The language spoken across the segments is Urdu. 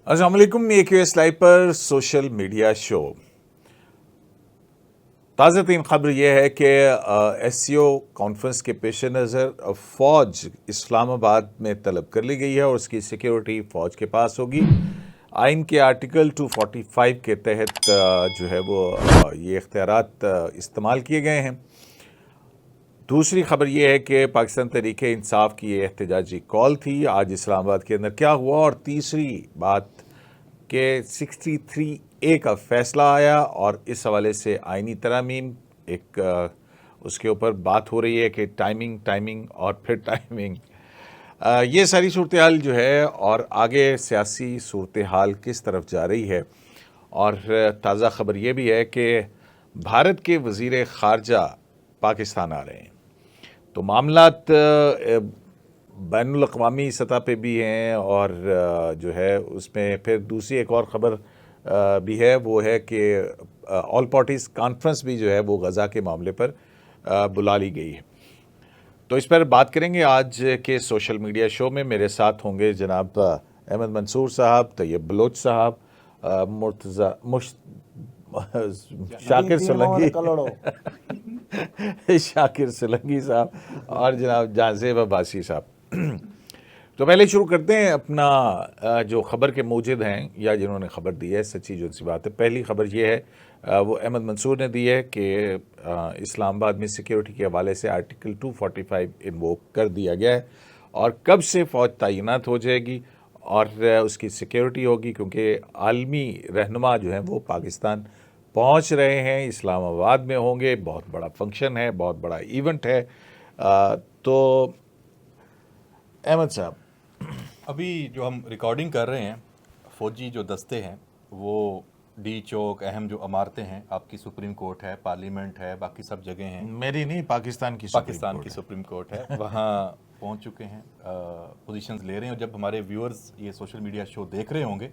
السلام علیکم، AQS لائیو پر سوشل میڈیا شو۔ تازہ ترین خبر یہ ہے کہ SCO کانفرنس کے پیش نظر فوج اسلام آباد میں طلب کر لی گئی ہے اور اس کی سیکیورٹی فوج کے پاس ہوگی۔ آئین کے آرٹیکل 245 کے تحت جو ہے وہ یہ اختیارات استعمال کیے گئے ہیں۔ دوسری خبر یہ ہے کہ پاکستان تحریک انصاف کی یہ احتجاجی کال تھی آج اسلام آباد کے اندر کیا ہوا، اور تیسری بات کہ 63A کا فیصلہ آیا اور اس حوالے سے آئینی ترامیم ایک اس کے اوپر بات ہو رہی ہے کہ ٹائمنگ اور پھر ٹائمنگ، یہ ساری صورتحال جو ہے اور آگے سیاسی صورتحال کس طرف جا رہی ہے۔ اور تازہ خبر یہ بھی ہے کہ بھارت کے وزیر خارجہ پاکستان آ رہے ہیں، تو معاملات بین الاقوامی سطح پہ بھی ہیں، اور جو ہے اس میں پھر دوسری ایک اور خبر بھی ہے، وہ ہے کہ آل پارٹیز کانفرنس بھی جو ہے وہ غزہ کے معاملے پر بلا لی گئی ہے۔ تو اس پر بات کریں گے آج کے سوشل میڈیا شو میں۔ میرے ساتھ ہوں گے جناب احمد منصور صاحب، طیب بلوچ صاحب، شاکر سولنگی صاحب اور جناب جہانزیب عباسی صاحب۔ تو پہلے شروع کرتے ہیں اپنا جو خبر کے موجد ہیں یا جنہوں نے خبر دی ہے، سچی جو سی بات ہے۔ پہلی خبر یہ ہے وہ احمد منصور نے دی ہے کہ اسلام آباد میں سیکیورٹی کے حوالے سے آرٹیکل 245 انووک کر دیا گیا ہے، اور کب سے فوج تعینات ہو جائے گی اور اس کی سیکیورٹی ہوگی، کیونکہ عالمی رہنما جو ہیں وہ پاکستان پہنچ رہے ہیں، اسلام آباد میں ہوں گے، بہت بڑا فنکشن ہے، بہت بڑا ایونٹ ہے۔ تو احمد صاحب، ابھی جو ہم ریکارڈنگ کر رہے ہیں، فوجی جو دستے ہیں وہ ڈی چوک، اہم جو عمارتیں ہیں، آپ کی سپریم کورٹ ہے، پارلیمنٹ ہے، باقی سب جگہ ہیں، میری نہیں، پاکستان کی سپریم کورٹ ہے، وہاں پہنچ چکے ہیں، پوزیشنز لے رہے ہیں۔ اور جب ہمارے ویورز یہ سوشل میڈیا شو دیکھ رہے ہوں گے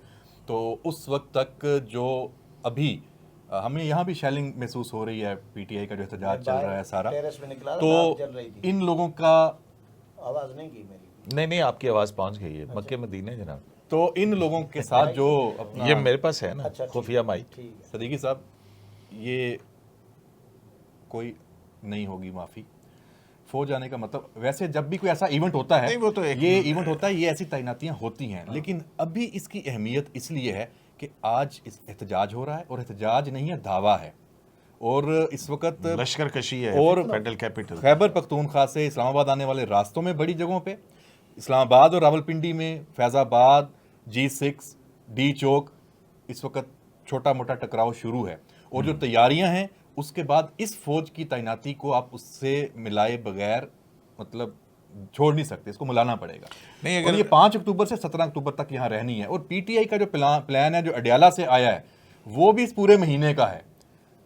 تو اس وقت تک جو ابھی ہمیں یہاں بھی شیلنگ محسوس ہو رہی ہے، PTI کا جو احتجاج چل رہا ہے سارا، تو ان لوگوں کا آواز نہیں کی میری، نہیں آپ کی آواز پہنچ گئی ہے، مکہ مدینہ جناب۔ تو ان لوگوں کے ساتھ جو اپنا یہ میرے پاس ہے نا خفیہ مائک۔ صدیقی صاحب، یہ کوئی نہیں ہوگی معافی۔ فوج آنے کا مطلب، ویسے جب بھی کوئی ایسا ایونٹ ہوتا ہے، وہ تو یہ ایونٹ ہوتا ہے، یہ ایسی تعیناتیاں ہوتی ہیں، لیکن ابھی اس کی اہمیت اس لیے ہے کہ آج اس احتجاج ہو رہا ہے، اور احتجاج نہیں ہے، دعویٰ ہے، اور اس وقت لشکر کشی ہے اور فیڈرل کیپٹل۔ خیبر پختونخوا سے اسلام آباد آنے والے راستوں میں بڑی جگہوں پہ، اسلام آباد اور راولپنڈی میں، فیض آباد، G6، ڈی چوک، اس وقت چھوٹا موٹا ٹکراؤ شروع ہے، اور جو تیاریاں ہیں اس کے بعد اس فوج کی تعیناتی کو آپ اس سے ملائے بغیر مطلب چھوڑ نہیں سکتے، اس کو ملانا پڑے گا۔ نہیں، اور یہ 5 اکتوبر سے 17 اکتوبر تک یہاں رہنی ہے، اور PTI کا جو پلان ہے جو اڈیالہ سے آیا ہے وہ بھی اس پورے مہینے کا ہے۔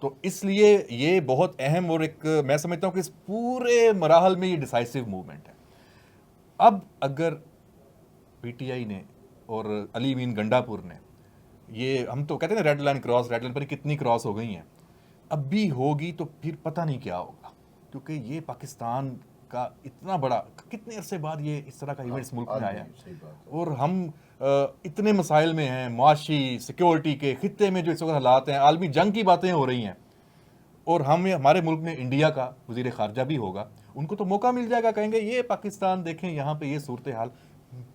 تو اس لیے یہ بہت اہم، اور ایک میں سمجھتا ہوں کہ اس پورے مراحل میں یہ ڈیسائسو موومنٹ ہے۔ اب اگر PTI نے اور علی امین گنڈا پور نے، یہ ہم تو کہتے ہیں ریڈ لائن پر کتنی کراس ہو گئی ہیں، اب بھی ہوگی تو پھر پتہ نہیں کیا ہوگا، کیونکہ یہ پاکستان کا اتنا بڑا، کتنے عرصے بعد یہ اس طرح کا ایونٹ اس ملک میں آیا ہے، اور ہم اتنے مسائل میں ہیں، معاشی، سیکیورٹی کے خطے میں جو اس وقت حالات ہیں، عالمی جنگ کی باتیں ہو رہی ہیں، اور ہمارے ملک میں انڈیا کا وزیر خارجہ بھی ہوگا، ان کو تو موقع مل جائے گا، کہیں گے یہ پاکستان دیکھیں یہاں پہ یہ صورتحال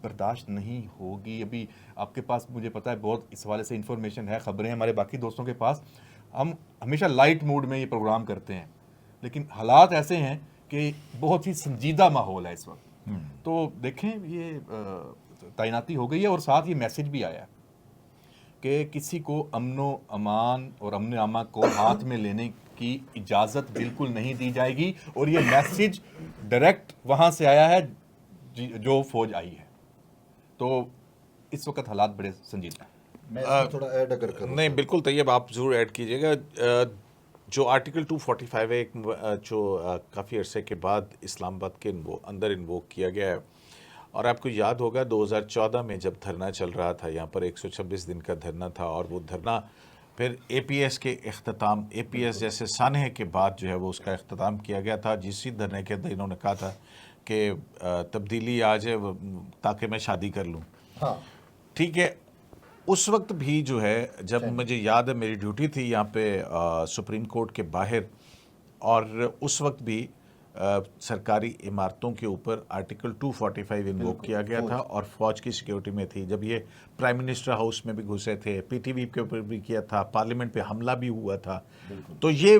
برداشت نہیں ہوگی۔ ابھی آپ کے پاس مجھے پتا ہے بہت اس حوالے سے انفارمیشن ہے، خبریں ہمارے باقی دوستوں کے پاس، ہم ہمیشہ لائٹ موڈ میں یہ پروگرام کرتے ہیں، لیکن حالات ایسے ہیں کہ بہت ہی سنجیدہ ماحول ہے اس وقت۔ تو دیکھیں یہ تعیناتی ہو گئی ہے، اور ساتھ یہ میسج بھی آیا ہے کہ کسی کو امن و امان اور امن عامہ کو ہاتھ میں لینے کی اجازت بالکل نہیں دی جائے گی، اور یہ میسج ڈائریکٹ وہاں سے آیا ہے جو فوج آئی ہے۔ تو اس وقت حالات بڑے سنجیدہ ہیں۔ میں اس میں تھوڑا ایڈ اگر کروں، نہیں بالکل طیب، آپ ضرور ایڈ کیجیے گا۔ جو آرٹیکل 245 ہے، جو کافی عرصے کے بعد اسلام آباد کے اندر انووک کیا گیا ہے، اور آپ کو یاد ہوگا 2014 میں جب دھرنا چل رہا تھا یہاں پر، 126 دن کا دھرنا تھا، اور وہ دھرنا پھر APS کے اختتام، APS جیسے سانحے کے بعد جو ہے وہ اس کا اختتام کیا گیا تھا، جسی دھرنے کے اندر انہوں نے کہا تھا کہ تبدیلی آ جائے تاکہ میں شادی کر لوں۔ ہاں ٹھیک ہے، اس وقت بھی جو ہے جب مجھے یاد ہے میری ڈیوٹی تھی یہاں پہ سپریم کورٹ کے باہر، اور اس وقت بھی سرکاری عمارتوں کے اوپر آرٹیکل 245 انووک کیا گیا تھا اور فوج کی سیکیورٹی میں تھی. جب یہ پرائم منسٹر ہاؤس میں بھی گھسے تھے، پی ٹی وی کے اوپر بھی کیا تھا، پارلیمنٹ پہ حملہ بھی ہوا تھا. تو یہ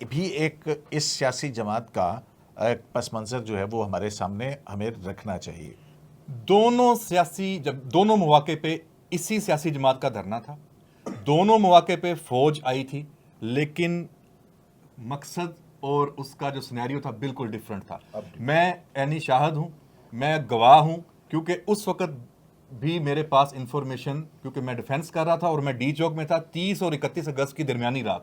بھی ایک اس سیاسی جماعت کا پس منظر جو ہے وہ ہمارے سامنے ہمیں رکھنا چاہیے. جب دونوں مواقع پہ اسی سیاسی جماعت کا دھرنا تھا، دونوں مواقع پہ فوج آئی تھی، لیکن مقصد اور اس کا جو سینیریو تھا بالکل ڈیفرنٹ تھا. میں عینی شاہد ہوں، میں گواہ ہوں، کیونکہ اس وقت بھی میرے پاس انفارمیشن، کیونکہ میں ڈیفینس کر رہا تھا اور میں ڈی چوک میں تھا 30 اور 31 اگست کی درمیانی رات،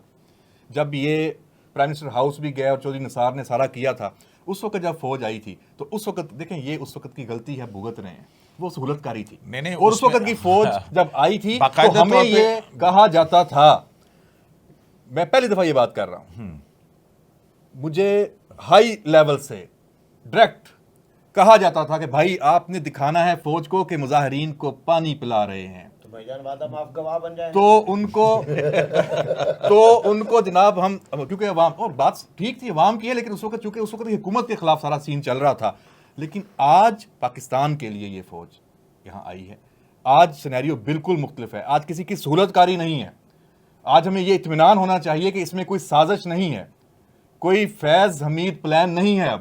جب یہ پرائم منسٹر ہاؤس بھی گیا اور چودھری نثار نے سارا کیا تھا. اس وقت جب فوج آئی تھی تو اس وقت دیکھیں یہ اس وقت کی غلطی ہے، بھگت رہے ہیں، وہ سہولت کاری تھی. نہیں، اور اس وقت کی فوج جب آئی تھی تو باقاعدہ ہمیں طور پہ یہ کہا جاتا تھا، میں پہلی دفعہ یہ بات کر رہا ہوں، مجھے ہائی لیول سے ڈائریکٹ کہا جاتا تھا کہ بھائی آپ نے دکھانا ہے فوج کو کہ مظاہرین کو پانی پلا رہے ہیں، تو بھائی جان وعدہ معاف گواہ بن جائیں. تو ان کو جناب ہم، کیونکہ عوام، اور بات ٹھیک تھی عوام کی ہے، لیکن اس وقت چونکہ اس وقت حکومت کے خلاف سارا سین چل رہا تھا. لیکن آج پاکستان کے لیے یہ فوج یہاں آئی ہے، آج سینیریو بالکل مختلف ہے. آج کسی کی سہولت کاری نہیں ہے، آج ہمیں یہ اطمینان ہونا چاہیے کہ اس میں کوئی سازش نہیں ہے، کوئی فیض حمید پلان نہیں ہے. اب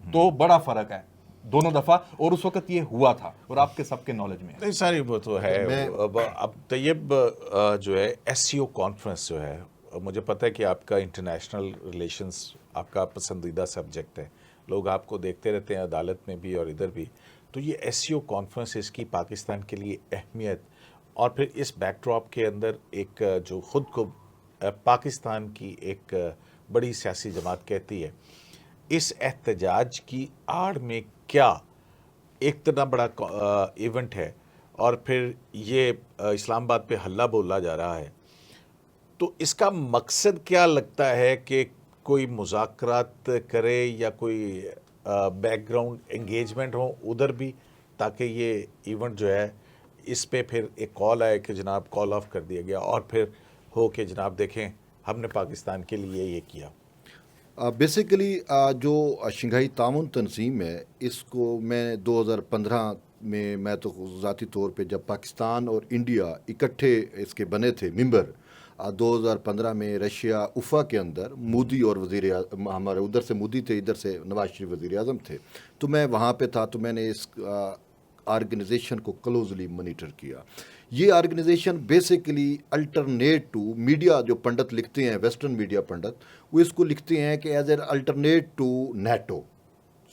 تو بڑا فرق ہے دونوں دفعہ، اور اس وقت یہ ہوا تھا اور آپ کے سب کے نالج میں ہے. نہیں ساری وہ تو ہے. اب طیب جو ہے ایس سی او کانفرنس جو ہے، مجھے پتہ ہے کہ آپ کا انٹرنیشنل ریلیشنز آپ کا پسندیدہ سبجیکٹ ہے، لوگ آپ کو دیکھتے رہتے ہیں عدالت میں بھی اور ادھر بھی. تو یہ ایس سی او کانفرنس، اس کی پاکستان کے لیے اہمیت، اور پھر اس بیک ڈراپ کے اندر ایک جو خود کو پاکستان کی ایک بڑی سیاسی جماعت کہتی ہے، اس احتجاج کی آڑ میں کیا ایک اتنا بڑا ایونٹ ہے، اور پھر یہ اسلام آباد پہ حلہ بولا جا رہا ہے، تو اس کا مقصد کیا لگتا ہے کہ کوئی مذاکرات کرے یا کوئی بیک گراؤنڈ انگیجمنٹ ہو ادھر بھی، تاکہ یہ ایونٹ جو ہے اس پہ پھر ایک کال آئے کہ جناب کال آف کر دیا گیا، اور پھر ہو کہ جناب دیکھیں ہم نے پاکستان کے لیے یہ کیا. بیسیکلی جو شنگھائی تعاون تنظیم ہے، اس کو میں 2015 میں تو ذاتی طور پہ جب پاکستان اور انڈیا اکٹھے اس کے بنے تھے ممبر، 2015 میں رشیا افا کے اندر مودی اور ہمارے ادھر سے مودی تھے، ادھر سے نواز شریف وزیر اعظم تھے، تو میں وہاں پہ تھا. تو میں نے اس آرگنائزیشن کو کلوزلی مانیٹر کیا. یہ organization basically alternate to media, جو پنڈت لکھتے ہیں ویسٹرن میڈیا پنڈت، وہ اس کو لکھتے ہیں کہ as a alternate to NATO,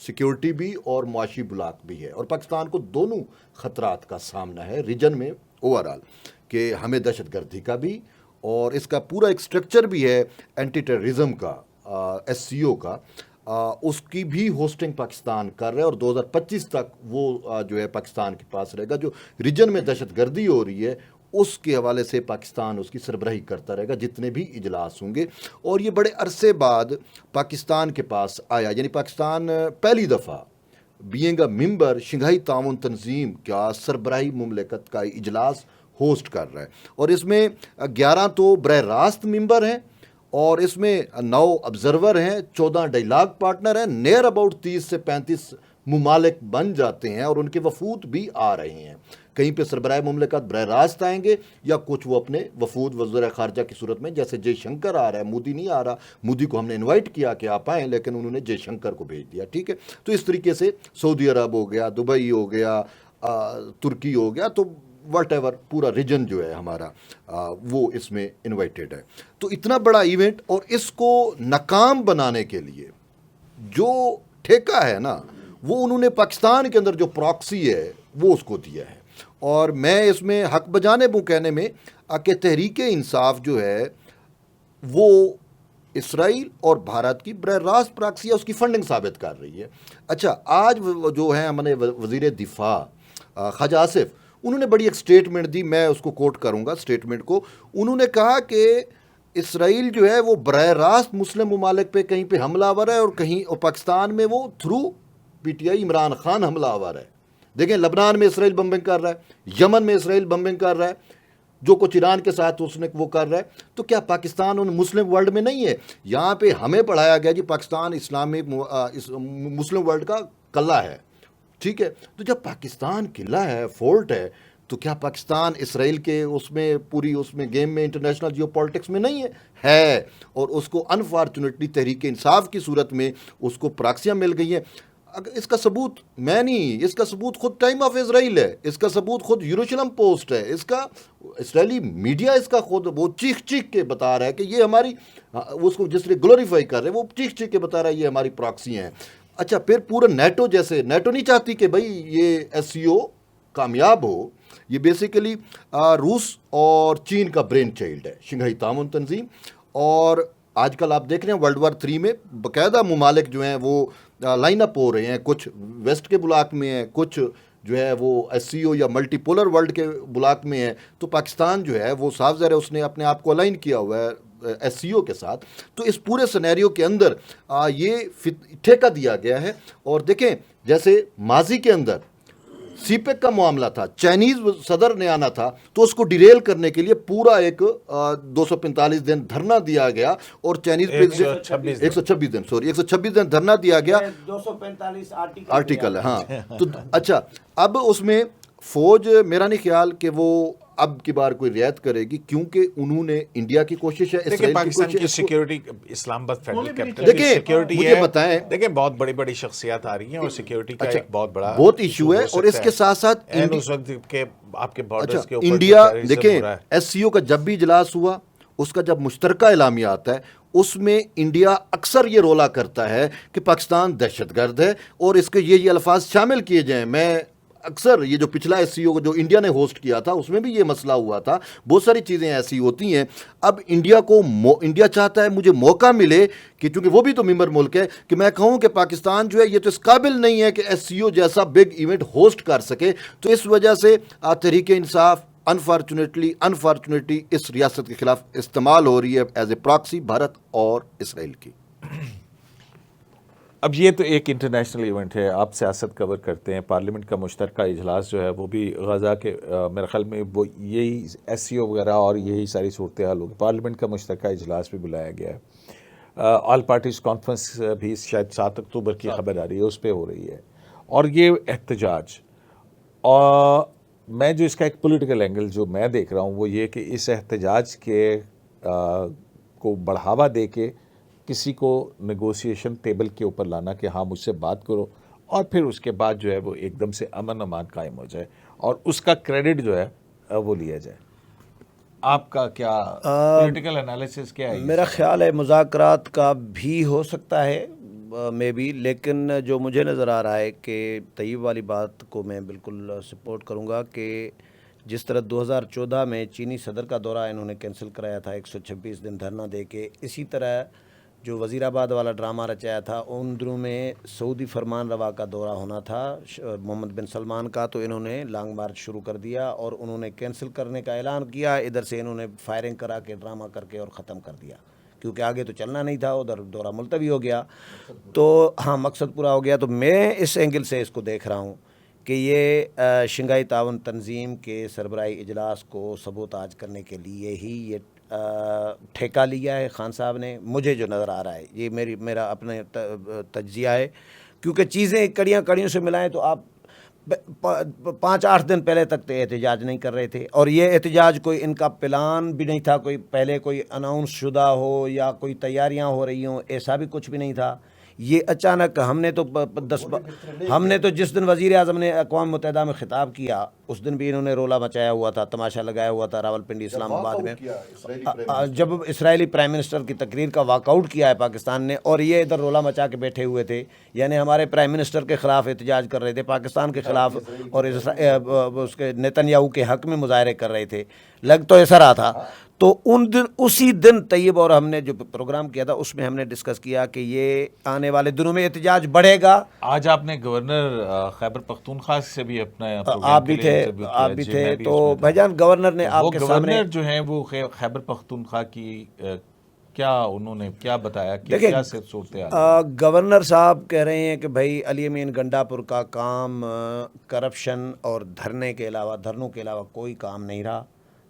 security بھی اور معاشی بلاک بھی ہے. اور پاکستان کو دونوں خطرات کا سامنا ہے ریجن میں اوورال، کہ ہمیں دہشت گردی کا بھی، اور اس کا پورا ایک سٹرکچر بھی ہے اینٹی ٹیررزم کا، ایس سی او کا، اس کی بھی ہوسٹنگ پاکستان کر رہے ہیں، اور 2025 تک وہ جو ہے پاکستان کے پاس رہے گا. جو ریجن میں دہشت گردی ہو رہی ہے اس کے حوالے سے پاکستان اس کی سربراہی کرتا رہے گا جتنے بھی اجلاس ہوں گے. اور یہ بڑے عرصے بعد پاکستان کے پاس آیا، یعنی پاکستان پہلی دفعہ بینگ اے ممبر شنگھائی تعاون تنظیم کا سربراہی مملکت کا اجلاس ہوسٹ کر رہا ہے. اور اس میں 11 تو براہ راست ممبر ہیں، اور اس میں 9 آبزرور ہیں، 14 ڈائیلاگ پارٹنر ہیں. نیئر اباؤٹ 30 سے 35 ممالک بن جاتے ہیں، اور ان کے وفود بھی آ رہے ہیں. کہیں پہ سربراہ مملکت براہ راست آئیں گے، یا کچھ وہ اپنے وفود وزیر خارجہ کی صورت میں، جیسے جے شنکر آ رہا ہے، مودی نہیں آ رہا. مودی کو ہم نے انوائٹ کیا کہ آپ آئیں، لیکن انہوں نے جے شنکر کو بھیج دیا. ٹھیک ہے، تو اس طریقے سے سعودی عرب ہو گیا، دبئی ہو گیا، ترکی ہو گیا، تو واٹ ایور پورا ریجن جو ہے ہمارا وہ اس میں انوائٹیڈ ہے. تو اتنا بڑا ایونٹ، اور اس کو ناکام بنانے کے لیے جو ٹھیکہ ہے نا، وہ انہوں نے پاکستان کے اندر جو پراکسی ہے وہ اس کو دیا ہے. اور میں اس میں حق بجانب ہوں کہنے میں کہ تحریک انصاف جو ہے وہ اسرائیل اور بھارت کی براہ راست پراکسی ہے، اس کی فنڈنگ ثابت کر رہی ہے. اچھا، آج جو ہے ہم نے وزیر دفاع خواجہ آصف، انہوں نے بڑی ایک سٹیٹمنٹ دی، میں اس کو کوٹ کروں گا سٹیٹمنٹ کو. انہوں نے کہا کہ اسرائیل جو ہے وہ براہ راست مسلم ممالک پہ کہیں پہ حملہ آور ہے، اور کہیں اور پاکستان میں وہ through P T I Imran Khan حملہ آور ہے. دیکھیں، لبنان میں اسرائیل بمبنگ کر رہا ہے، یمن میں اسرائیل بمبنگ کر رہا ہے، جو کچھ ایران کے ساتھ اس نے وہ کر رہا ہے، تو کیا پاکستان ان مسلم ورلڈ میں نہیں ہے؟ یہاں پہ ہمیں پڑھایا گیا جی پاکستان اسلامک مسلم ورلڈ کا قلعہ ہے، ٹھیک ہے، تو جب پاکستان قلعہ ہے، فورٹ ہے، تو کیا پاکستان اسرائیل کے اس میں پوری اس میں گیم میں انٹرنیشنل جیو پالیٹکس میں نہیں ہے؟ اور اس کو انفارچونیٹلی تحریک انصاف کی صورت میں اس کو پراکسیاں مل گئی ہیں۔ اس کا ثبوت میں نہیں، اس کا ثبوت خود ٹائم آف اسرائیل ہے، اس کا ثبوت خود یروشلم پوسٹ ہے، اس کا اسرائیلی میڈیا اس کا خود وہ چیخ چیخ کے بتا رہا ہے کہ یہ ہماری، اس کو جس طرح گلوریفائی کر رہے ہیں وہ چیخ چیخ کے بتا رہا ہے یہ ہماری پراکسی ہیں۔ اچھا پھر پورا نیٹو، جیسے نیٹو نہیں چاہتی کہ بھائی یہ ایس سی او کامیاب ہو، یہ بیسیکلی روس اور چین کا برین چائلڈ ہے شنگھائی تعاون تنظیم، اور آج کل آپ دیکھ رہے ہیں ورلڈ وار 3 میں باقاعدہ ممالک جو ہیں وہ لائن اپ ہو رہے ہیں، کچھ ویسٹ کے بلاک میں ہیں، کچھ جو ہے وہ ایس سی او یا ملٹی پولر ورلڈ کے بلاک میں ہے، تو پاکستان جو ہے وہ صاف ظاہر ہے اس نے اپنے آپ کو الائن کیا ہوا ہے ایس سی او کے ساتھ۔ تو اس پورے سینیریو کے اندر یہ ٹھیکہ دیا گیا ہے۔ اور دیکھیں جیسے ماضی کے اندر سی پیک کا معاملہ تھا، چائنیز صدر نے آنا تھا تو اس کو ڈیریل کرنے کے لیے پورا ایک 245 دن دھرنا دیا گیا، اور چائنیز 126 دن دھرنا دیا گیا، 245 آرٹیکل ہے ہاں۔ تو اچھا اب اس میں فوج میرا نہیں خیال کہ وہ اب کی بار کوئی رعایت کرے گی، کیونکہ انہوں نے انڈیا کی کوشش ہے، دیکھیں اسرائیل کی پاکستان کوشش کی ہے، سیکیورٹی اسلام آباد فیڈرل کیپٹل کی دیکھیں سیکیورٹی مجھے ہے، بتائیں، دیکھیں بہت بڑی بڑی شخصیات آ رہی ہیں اور سیکیورٹی کا ایک بہت بڑا بہت ایشو ہے، اور اس کے ساتھ ساتھ اس وقت کے آپ کے بارڈرز کے اوپر انڈیا جو terrorism دیکھیں ہو رہا ہے۔ ایس سی او کا جب بھی اجلاس ہوا، اس کا جب مشترکہ اعلامیہ آتا ہے، اس میں انڈیا اکثر یہ رولا کرتا ہے کہ پاکستان دہشت گرد ہے، اور اس کے یہ الفاظ شامل کیے جائیں۔ میں اکثر یہ جو پچھلا ایس سی او جو انڈیا نے ہوسٹ کیا تھا اس میں بھی یہ مسئلہ ہوا تھا، بہت ساری چیزیں ایسی ہوتی ہیں۔ اب انڈیا چاہتا ہے مجھے موقع ملے کہ چونکہ وہ بھی تو ممبر ملک ہے، کہ میں کہوں کہ پاکستان جو ہے یہ تو اس قابل نہیں ہے کہ ایس سی او جیسا بگ ایونٹ ہوسٹ کر سکے، تو اس وجہ سے تحریک انصاف انفارچونیٹلی اس ریاست کے خلاف استعمال ہو رہی ہے ایز اے پراکسی بھارت اور اسرائیل کی۔ اب یہ تو ایک انٹرنیشنل ایونٹ ہے، آپ سیاست کور کرتے ہیں، پارلیمنٹ کا مشترکہ اجلاس جو ہے وہ بھی غزہ کے میرے خیال میں وہ یہی ایس سی او وغیرہ اور یہی ساری صورتحال ہوگی، پارلیمنٹ کا مشترکہ اجلاس بھی بلایا گیا ہے، آل پارٹیز کانفرنس بھی شاید 7 اکتوبر کی خبر آ رہی ہے، اس پہ ہو رہی ہے، اور یہ احتجاج، اور میں جو اس کا ایک پولیٹیکل اینگل جو میں دیکھ رہا ہوں وہ یہ کہ اس احتجاج کے کو بڑھاوا دے کے کسی کو نیگوسیشن ٹیبل کے اوپر لانا کہ ہاں مجھ سے بات کرو، اور پھر اس کے بعد جو ہے وہ ایک دم سے امن امان قائم ہو جائے اور اس کا کریڈٹ جو ہے وہ لیا جائے۔ آپ کا کیا پولیٹیکل انالیسس کیا ہے؟ میرا خیال ہے مذاکرات کا بھی ہو سکتا ہے میں بھی، لیکن جو مجھے نظر آ رہا ہے کہ طیب والی بات کو میں بالکل سپورٹ کروں گا کہ جس طرح 2014 میں چینی صدر کا دورہ انہوں نے کینسل کرایا تھا 126 دن دھرنا دے کے، اسی طرح جو وزیر آباد والا ڈرامہ رچایا تھا ان دنوں میں سعودی فرمان روا کا دورہ ہونا تھا محمد بن سلمان کا، تو انہوں نے لانگ مارچ شروع کر دیا اور انہوں نے کینسل کرنے کا اعلان کیا، ادھر سے انہوں نے فائرنگ کرا کے ڈرامہ کر کے اور ختم کر دیا، کیونکہ آگے تو چلنا نہیں تھا، ادھر دورہ ملتوی ہو گیا، تو ہاں مقصد پورا ہو گیا۔ تو میں اس اینگل سے اس کو دیکھ رہا ہوں کہ یہ شنگھائی تعاون تنظیم کے سربراہی اجلاس کو سبوتاج کرنے کے لیے ہی یہ ٹھیکہ لیا ہے خان صاحب نے، مجھے جو نظر آ رہا ہے، یہ میرا اپنا تجزیہ ہے، کیونکہ چیزیں کڑیوں سے ملائیں تو آپ 5-8 دن پہلے تک تو احتجاج نہیں کر رہے تھے، اور یہ احتجاج کوئی ان کا پلان بھی نہیں تھا، کوئی پہلے کوئی اناؤنس شدہ ہو یا کوئی تیاریاں ہو رہی ہوں، ایسا بھی کچھ بھی نہیں تھا، یہ اچانک ہم نے تو جس دن وزیر اعظم نے اقوام متحدہ میں خطاب کیا اس دن بھی انہوں نے رولا مچایا ہوا تھا، تماشا لگایا ہوا تھا راولپنڈی اسلام آباد میں، جب اسرائیلی پرائم منسٹر کی تقریر کا واک آؤٹ کیا ہے پاکستان نے، اور یہ ادھر رولا مچا کے بیٹھے ہوئے تھے، یعنی ہمارے پرائم منسٹر کے خلاف احتجاج کر رہے تھے، پاکستان کے خلاف اور اس کے نیتن یاہو کے حق میں مظاہرے کر رہے تھے، لگ تو ایسا رہا تھا۔ تو اسی دن طیب اور ہم نے جو پروگرام کیا تھا اس میں ہم نے ڈسکس کیا کہ یہ آنے والے دنوں میں احتجاج بڑھے گا۔ آج آپ نے گورنر خیبر پختونخوا سے بھی اپنا آپ بھی تھے تو بھائی جان گورنر نے آپ کے سامنے، گورنر جو ہیں وہ خیبر پختونخوا کی کیا انہوں نے کیا بتایا کہ کیا صورتحال؟ گورنر صاحب کہہ رہے ہیں کہ بھائی علی امین گنڈا پور کا کام کرپشن اور دھرنوں کے علاوہ کوئی کام نہیں رہا،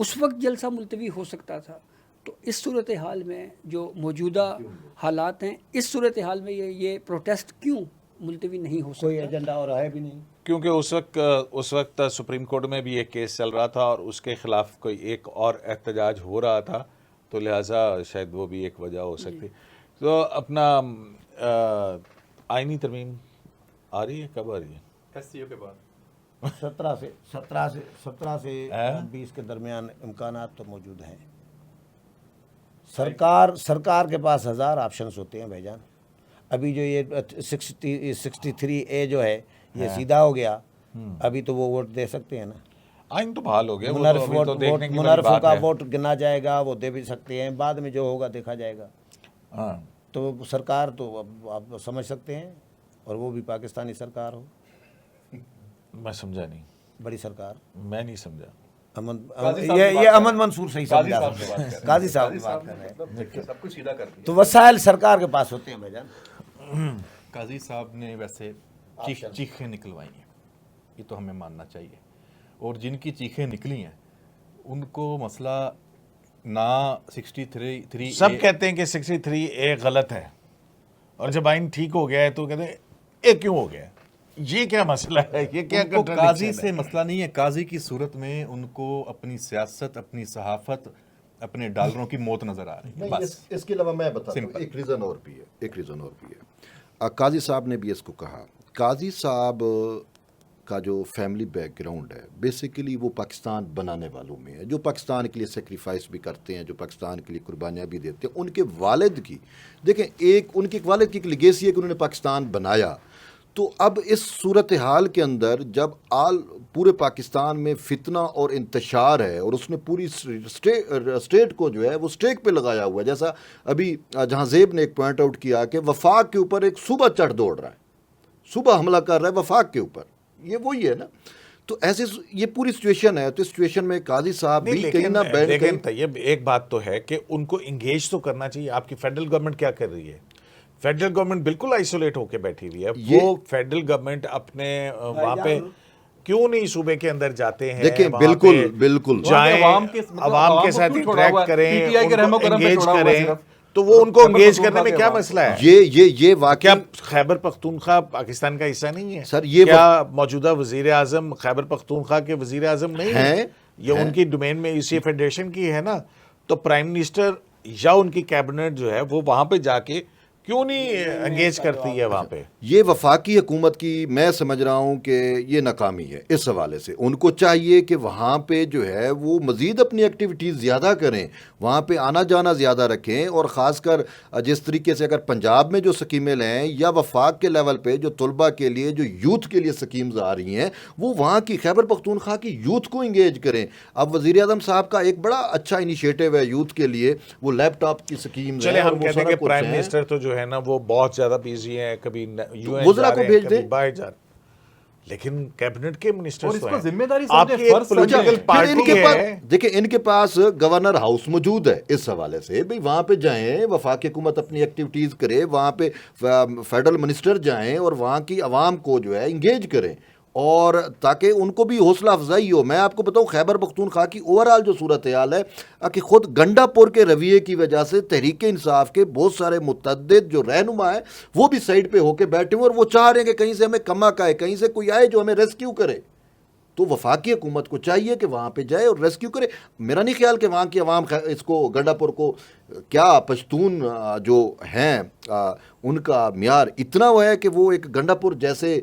اس وقت جلسہ ملتوی ہو سکتا تھا. تو اس صورتحال میں جو موجودہ حالات ہیں, اس صورتحال میں یہ پروٹیسٹ کیوں ملتوی نہیں ہو کوئی سکتا؟ ایجنڈا اور ہے بھی نہیں. کیونکہ اس وقت سپریم کورٹ میں بھی ایک کیس چل رہا تھا اور اس کے خلاف کوئی ایک اور احتجاج ہو رہا تھا, تو لہٰذا شاید وہ بھی ایک وجہ ہو سکتی. تو اپنا آئینی ترمیم آ رہی ہے, کب آ رہی ہے؟ SCO کے بعد 17 سے 20 کے درمیان امکانات تو موجود ہیں. سرکار کے پاس 1000 آپشنز ہوتے ہیں بھائی جان. ابھی جو یہ 63A جو ہے یہ سیدھا ہو گیا, ابھی تو وہ ووٹ دے سکتے ہیں نا. آئین تو بحال ہو گیا, وہ تو ابھی تو دیکھنے کی بڑی منرفوں بات کا ہے. ووٹ گنا جائے گا, وہ دے بھی سکتے ہیں, بعد میں جو ہوگا دیکھا جائے گا. ہاں, تو سرکار تو اب آپ سمجھ سکتے ہیں, اور وہ بھی پاکستانی سرکار ہو, میں سمجھا نہیں, بڑی سرکار. میں نہیں سمجھا. یہ امن منصور صحیح قاضی سمجھا. صاحب کی بات کر رہے ہیں. قاضی صاحب کی بات کر رہے ہیں. مطلب سب کچھ سیدھا کر دیا. تو وسائل سرکار کے پاس ہوتے ہیں بھائی جان. قاضی صاحب نے ویسے چیخیں نکلوائی ہیں, یہ تو ہمیں ماننا چاہیے, اور جن کی چیخیں نکلی ہیں ان کو مسئلہ نہ 63 سب کہتے ہیں کہ 63A غلط ہے, اور جب آئین ٹھیک ہو گیا ہے تو کہتے ہیں اے کیوں ہو گیا, یہ کیا مسئلہ ہے, یہ کیا ان کو contradiction قاضی ہے؟ سے مسئلہ نہیں ہے. قاضی کی صورت میں ان کو اپنی سیاست, اپنی صحافت, اپنے ڈالروں کی موت نظر آ رہی ہے. نہیں، بس اس کے علاوہ میں بتاتا ہوں ایک ریزن اور بھی ہے. قاضی صاحب نے بھی اس کو کہا. قاضی صاحب کا جو فیملی بیک گراؤنڈ ہے بیسیکلی وہ پاکستان بنانے والوں میں ہے, جو پاکستان کے لیے سیکریفائس بھی کرتے ہیں, جو پاکستان کے لیے قربانیاں بھی دیتے ہیں. ان کے والد کی دیکھیں, ان کے والد کی ایک لیگیسی ہے کہ انہوں نے پاکستان بنایا. تو اب اس صورتحال کے اندر جب پورے پاکستان میں فتنہ اور انتشار ہے, اور اس نے پوری اسٹیٹ کو جو ہے وہ اسٹیک پہ لگایا ہوا ہے, جیسا ابھی جہاں زیب نے ایک پوائنٹ آؤٹ کیا کہ وفاق کے اوپر ایک صوبہ چڑھ دوڑ رہا ہے, صوبہ حملہ کر رہا ہے وفاق کے اوپر, یہ وہی ہے نا. تو ایسے یہ پوری سچویشن ہے. تو اس سچویشن میں قاضی صاحب بھی کہیں نہ بیٹھ لیکن طیب ایک بات تو ہے کہ ان کو انگیج تو کرنا چاہیے. آپ کی فیڈرل گورنمنٹ کیا کر رہی ہے؟ فیڈرل گورنمنٹ بالکل آئسولیٹ ہو کے بیٹھی ہوئی ہے. وہ فیڈرل گورنمنٹ اپنے وہاں پہ کیوں نہیں صوبے کے اندر جاتے ہیں؟ دیکھیں بالکل جائیں, عوام کے ساتھ انٹریکٹ کریں, ان کو انگیج کریں. تو وہ ان کو انگیج کرنے میں کیا مسئلہ ہے؟ یہ واقعہ کیا خیبر پختونخوا پاکستان کا حصہ نہیں ہے سر؟ یہ کیا موجودہ وزیر اعظم خیبر پختونخوا کے وزیر اعظم نہیں ہے؟ یہ ان کی ڈومین میں اسی فیڈریشن کی ہے نا. تو پرائم منسٹر یا ان کی کیبنٹ جو ہے وہ وہاں پہ جا کے کیوں نہیں انگیج کرتی ہے وہاں پہ؟ یہ وفاقی حکومت کی میں سمجھ رہا ہوں کہ یہ ناکامی ہے. اس حوالے سے ان کو چاہیے کہ وہاں پہ جو ہے وہ مزید اپنی ایکٹیویٹیز زیادہ کریں, وہاں پہ آنا جانا زیادہ رکھیں, اور خاص کر جس طریقے سے اگر پنجاب میں جو سکیمیں لیں یا وفاق کے لیول پہ جو طلبہ کے لیے, جو یوتھ کے لیے سکیمز آ رہی ہیں, وہ وہاں کی خیبر پختونخوا کی یوتھ کو انگیج کریں. اب وزیر اعظم صاحب کا ایک بڑا اچھا انیشیٹو ہے یوتھ کے لیے, وہ لیپ ٹاپ کی سکیمز ہیں. چلے ہم کہتے ہیں کہ پرائم منسٹر تو جو ہے نا وہ بہت زیادہ بیزی ہیں, کبھی وزراء کو بھیج دیں, باہر جا رہے, لیکن کیبنٹ کے منسٹر اور اس کو ذمہ داری آپ کی ایک پولیٹیکل پارٹی ہے. دیکھیں ان کے پاس گورنر ہاؤس موجود ہے. اس حوالے سے بھئی وہاں پہ جائیں, وفاقی حکومت اپنی ایکٹیویٹیز کرے, وہاں پہ فیڈرل منسٹر جائیں اور وہاں کی عوام کو جو ہے انگیج کریں, اور تاکہ ان کو بھی حوصلہ افزائی ہو. میں آپ کو بتاؤں خیبر پختونخوا کی اوورآل جو صورتحال ہے کہ خود گنڈا پور کے رویے کی وجہ سے تحریک انصاف کے بہت سارے متعدد جو رہنما ہیں وہ بھی سائڈ پہ ہو کے بیٹھے ہوئے, اور وہ چاہ رہے ہیں کہ کہیں سے ہمیں کمک آئے, کہیں سے کوئی آئے جو ہمیں ریسکیو کرے. تو وفاقی حکومت کو چاہیے کہ وہاں پہ جائے اور ریسکیو کرے. میرا نہیں خیال کہ وہاں کی عوام اس کو گنڈا پور کو, کیا پشتون جو ہیں ان کا معیار اتنا وہ ہے کہ وہ ایک گنڈا پور جیسے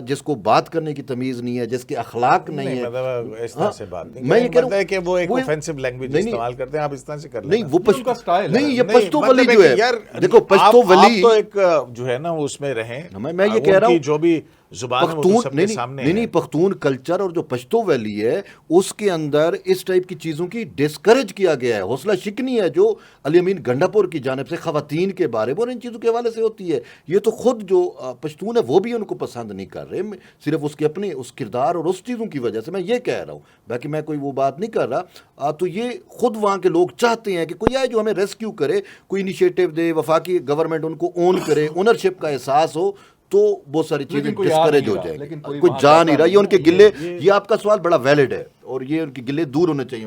جس کو بات کرنے کی تمیز نہیں ہے, جس کے اخلاق نہیں ہے, مطلب اس طرح سے بات نہیں. میں یہ کہہ رہا ہوں کہ وہ ایک اوفینسو لینگویج استعمال کرتے ہیں, آپ اس طرح سے کر لیں. نہیں, وہ نہیں, یہ نہیں, پشتو مطلب ولی جو ہے, یار دیکھو پشتو ولی آپ تو ایک جو ہے نا اس میں رہیں, میں یہ کہہ رہا ہوں جو بھی زبان ہے وہ تو سب کے سامنے ہے. نہیں, پختون کلچر اور جو پشتو ویلی ہے اس کے اندر اس ٹائپ کی چیزوں کی ڈسکریج کیا گیا ہے. حوصلہ شکنی ہے جو علی امین گنڈا پور کی جانب سے خواتین کے بارے میں اور ان چیزوں کے حوالے سے ہوتی ہے. یہ تو خود جو پشتون ہے وہ بھی ان کو پسند نہیں کر رہے, صرف اس کے اپنے اس کردار اور اس چیزوں کی وجہ سے. میں یہ کہہ رہا ہوں, باقی میں کوئی وہ بات نہیں کر رہا. تو یہ خود وہاں کے لوگ چاہتے ہیں کہ کوئی آئے جو ہمیں ریسکیو کرے, کوئی انیشیٹو دے, وفاقی گورنمنٹ ان کو اون کرے, اونرشپ کا احساس ہو, تو بہت ساری چیزیں ڈسکریج ہو جائیں گی. کوئی جا نہیں رہا. یہ ان کے گلے, یہ آپ کا سوال بڑا ویلڈ ہے, اور یہ ان کے گلے دور ہونے چاہیے.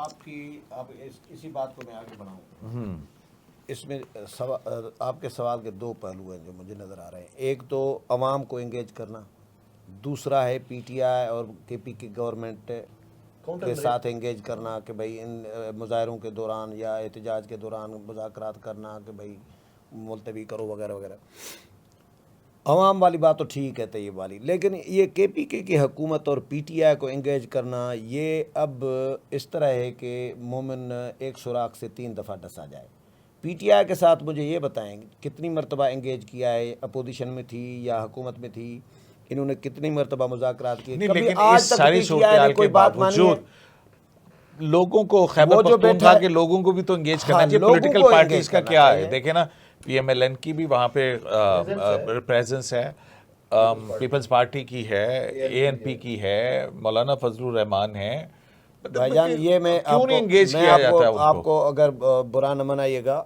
آپ اسی بات کو میں آگے بڑھاؤں. اس میں آپ کے سوال کے دو پہلو ہیں جو مجھے نظر آ رہے ہیں. ایک تو عوام کو انگیج کرنا, دوسرا ہے پی ٹی آئی اور کے پی کی گورنمنٹ کے ساتھ انگیج کرنا کہ بھائی ان مظاہروں کے دوران یا احتجاج کے دوران مذاکرات کرنا کہ بھائی ملتوی کرو وغیرہ وغیرہ. عوام والی بات تو ٹھیک ہے طیب والی, لیکن یہ کے پی کے کی حکومت اور پی ٹی آئی کو انگیج کرنا یہ اب اس طرح ہے کہ مومن ایک سوراخ سے 3 دفعہ ڈسا جائے. پی ٹی آئی کے ساتھ مجھے یہ بتائیں کتنی مرتبہ انگیج کیا ہے, اپوزیشن میں تھی یا حکومت میں تھی, انہوں نے کتنی مرتبہ مذاکرات کیے؟ نہیں, کبھی لیکن آج اس تک ساری پی ٹی آئی نے صورتحال کوئی کے بات مانی ہے؟ باوجود لوگوں کو خیبر وہ جو پختونخوا بیٹھا کے لوگوں کو بھی تو انگیج کرنا ہاں، چاہیے. لوگوں پولیٹیکل کو پارٹیز engage کا کرنا کیا ہے, چاہیے. دیکھیں نا پی ایم ایل این کی بھی وہاں پہ پریزنس ہے, پیپلز پارٹی کی ہے, اے این پی کی ہے, مولانا فضل الرحمان ہے. بھائی جان یہ میں کیوں نہیں انگیج کیا جاتا ہے ان آپ کو؟ کو اگر برا نہ منائیے گا,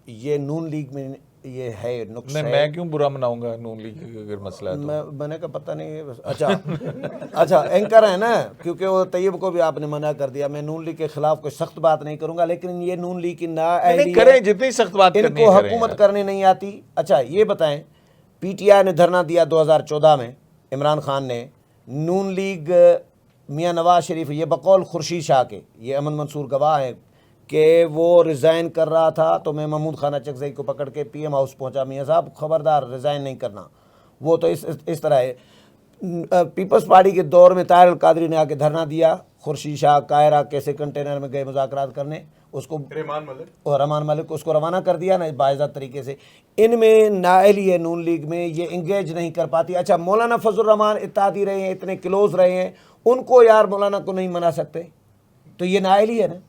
یہ نون لیگ میں یہ ہے نقص نہیں, ہے. میں کیوں برا مناؤں گا نون لیگ کا اگر مسئلہ ہے تو؟ میں نے کہا پتہ نہیں ہے بس. اچھا اینکر ہے نا, کیونکہ وہ طیب کو بھی آپ نے منع کر دیا. میں نون لیگ کے خلاف کوئی سخت بات نہیں کروں گا, لیکن یہ نون لیگ کی نہیں کریں, جتنی سخت بات ان کرنی کو ہے کریں حکومت یار. کرنے نہیں آتی. اچھا یہ بتائیں, پی ٹی آئی نے دھرنا دیا 2014 میں, عمران خان نے. نون لیگ میاں نواز شریف, یہ بقول خورشید شاہ کے, یہ امن منصور گواہ ہیں کہ وہ ریزائن کر رہا تھا تو میں محمود خانہ چکزئی کو پکڑ کے پی ایم ہاؤس پہنچا, میاں صاحب خبردار ریزائن نہیں کرنا. وہ تو اس طرح ہے. پیپلز پارٹی کے دور میں طاہر القادری نے آ کے دھرنا دیا, خورشید شاہ قاہرہ کیسے کنٹینر میں گئے مذاکرات کرنے, اس کو رحمان ملک اس کو روانہ کر دیا نا باعزت طریقے سے. ان میں نااہلی ہے نون لیگ میں, یہ انگیج نہیں کر پاتی. اچھا مولانا فضل الرحمان اتحادی رہے ہیں, اتنے کلوز رہے ہیں, ان کو یار مولانا کو نہیں منا سکتے, تو یہ نااہلی ہے نا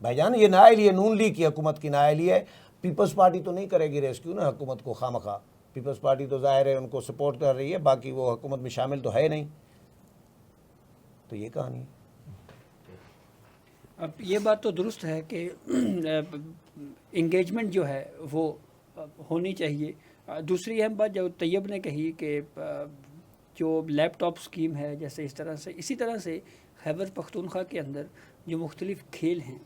بھائی جان, یہ نااہلی ہے, نون لیگ کی حکومت کی نااہلی ہے. پیپلز پارٹی تو نہیں کرے گی ریسکیو نا حکومت کو خامخواہ. پیپلز پارٹی تو ظاہر ہے ان کو سپورٹ کر رہی ہے, باقی وہ حکومت میں شامل تو ہے نہیں. تو یہ کہانی ہے. اب یہ بات تو درست ہے کہ انگیجمنٹ جو ہے وہ ہونی چاہیے. دوسری اہم بات جو طیب نے کہی کہ جو لیپ ٹاپ اسکیم ہے, جیسے اسی طرح سے خیبر پختونخوا کے اندر جو مختلف کھیل ہیں,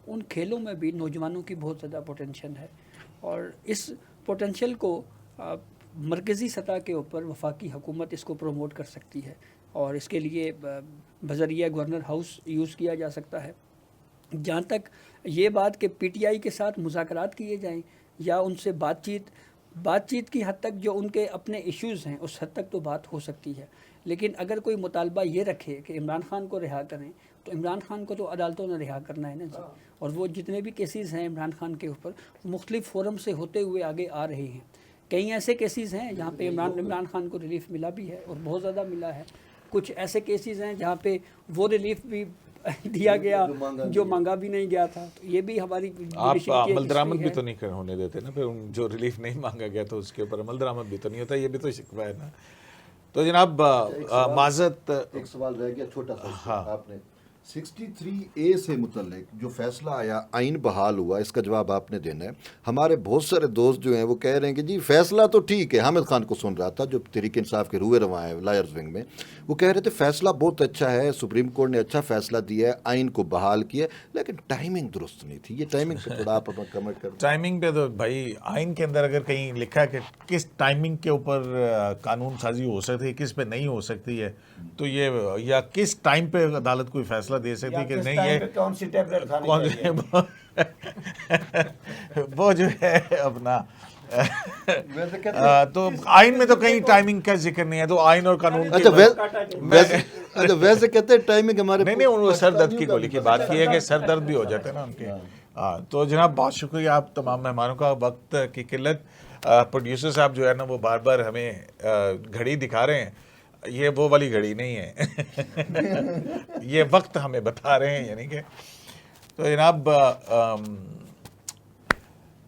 ان کھیلوں میں بھی نوجوانوں کی بہت زیادہ پوٹینشل ہے, اور اس پوٹینشل کو مرکزی سطح کے اوپر وفاقی حکومت اس کو پروموٹ کر سکتی ہے, اور اس کے لیے بذریعہ گورنر ہاؤس یوز کیا جا سکتا ہے. جہاں تک یہ بات کہ پی ٹی آئی کے ساتھ مذاکرات کیے جائیں یا ان سے بات چیت کی حد تک جو ان کے اپنے ایشوز ہیں اس حد تک تو بات ہو سکتی ہے, لیکن اگر کوئی مطالبہ یہ رکھے کہ عمران خان کو رہا کریں, تو عمران خان کو تو عدالتوں نے رہا کرنا ہے نا جی. اور وہ جتنے بھی کیسز ہیں عمران خان کے اوپر مختلف فورم سے ہوتے ہوئے آگے آ رہے ہیں. کئی ایسے کیسز ہیں جہاں پہ عمران خان کو ریلیف ملا بھی ہے اور بہت زیادہ ملا ہے. کچھ ایسے کیسز ہیں جہاں پہ وہ ریلیف بھی دیا گیا جو مانگا بھی نہیں گیا تھا. تو یہ بھی ہماری آپ عمل درآمد بھی تو نہیں ہونے دیتے نا, پھر جو ریلیف نہیں مانگا گیا تو اس کے اوپر عمل درآمد بھی تو نہیں ہوتا, یہ بھی تو شکوہ ہے نا. تو جناب معذرت, ایک سوال رہ گیا چھوٹا سا. آپ نے 63A سے متعلق جو فیصلہ آیا, آئین بحال ہوا, اس کا جواب آپ نے دینا ہے. ہمارے بہت سارے دوست جو ہیں وہ کہہ رہے ہیں کہ جی فیصلہ تو ٹھیک ہے. حامد خان کو سن رہا تھا جو تحریک انصاف کے روئے رواں ہیں لائرز ونگ میں, وہ کہہ رہے تھے فیصلہ بہت اچھا ہے, سپریم کورٹ نے اچھا فیصلہ دیا ہے, آئین کو بحال کیا, لیکن ٹائمنگ درست نہیں تھی. یہ ٹائمنگ پہ تھوڑا آپ اپنا کمنٹ کر دیں. ٹائمنگ پہ تو بھائی آئین کے اندر اگر کہیں لکھا ہے کہ کس ٹائمنگ کے اوپر قانون سازی ہو سکتی ہے, کس پہ نہیں ہو سکتی ہے, تو یہ یا کس ٹائم پہ عدالت کوئی فیصلہ دے سکتی ہے کہ نہیں, یہ کون سی ٹیبلٹ کھانی چاہیے, وہ جو ہے اپنا تو آئین میں تو کہیں ٹائمنگ کا ذکر نہیں ہے. تو آئین اور قانون اچھا ویسے کہتے ہیں ٹائمنگ ہمارے نہیں انہوں نے سر درد کی گولی کی بات کی ہے کہ سر درد بھی ہو جاتے ہیں نا ان کے. تو جناب بہت شکریہ آپ تمام مہمانوں کا. وقت کی قلت, پروڈیوسر صاحب جو ہے نا وہ بار بار ہمیں گھڑی دکھا رہے ہیں, یہ وہ والی گھڑی نہیں ہے, یہ وقت ہمیں بتا رہے ہیں, یعنی کہ تو جناب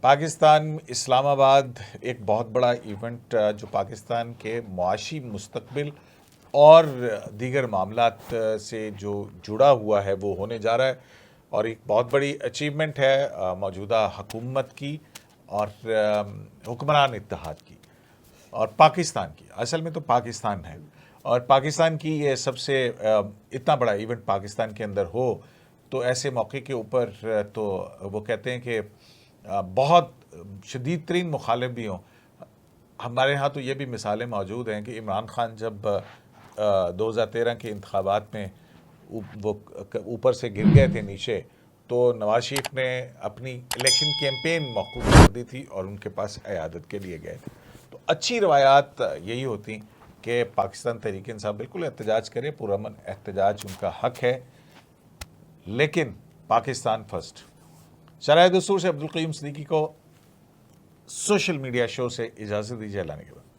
پاکستان اسلام آباد ایک بہت بڑا ایونٹ جو پاکستان کے معاشی مستقبل اور دیگر معاملات سے جو جڑا ہوا ہے وہ ہونے جا رہا ہے, اور ایک بہت بڑی اچیومنٹ ہے موجودہ حکومت کی اور حکمران اتحاد کی اور پاکستان کی. اصل میں تو پاکستان ہے, اور پاکستان کی یہ سب سے اتنا بڑا ایونٹ پاکستان کے اندر ہو تو ایسے موقع کے اوپر تو وہ کہتے ہیں کہ بہت شدید ترین مخالف بھی ہوں. ہمارے ہاں تو یہ بھی مثالیں موجود ہیں کہ عمران خان جب 2013 کے انتخابات میں وہ اوپر سے گر گئے تھے نیچے تو نواز شریف نے اپنی الیکشن کیمپین موقوف کر دی تھی اور ان کے پاس عیادت کے لیے گئے. تو اچھی روایات یہی ہوتی کہ پاکستان تحریک انصاف بالکل احتجاج کرے, پرامن احتجاج ان کا حق ہے, لیکن پاکستان فرسٹ. شرائع دستور سے عبدالقیوم صدیقی کو سوشل میڈیا شو سے اجازت دیجیے. لانے کے بعد